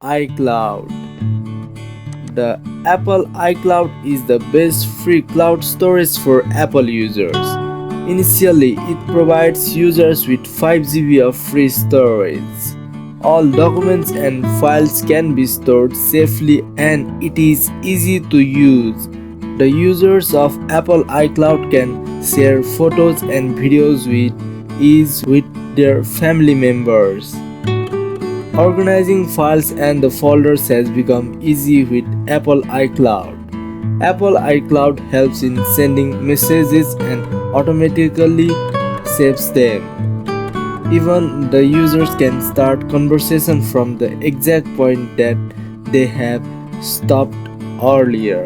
iCloud. The Apple iCloud is the best free cloud storage for Apple users. Initially, it provides users with 5 GB of free storage. All documents and files can be stored safely and it is easy to use. The users of Apple iCloud can share photos and videos with ease with their family members. Organizing files and the folders has become easy with Apple iCloud. Apple iCloud helps in sending messages and automatically saves them. Even the users can start conversation from the exact point that they have stopped earlier.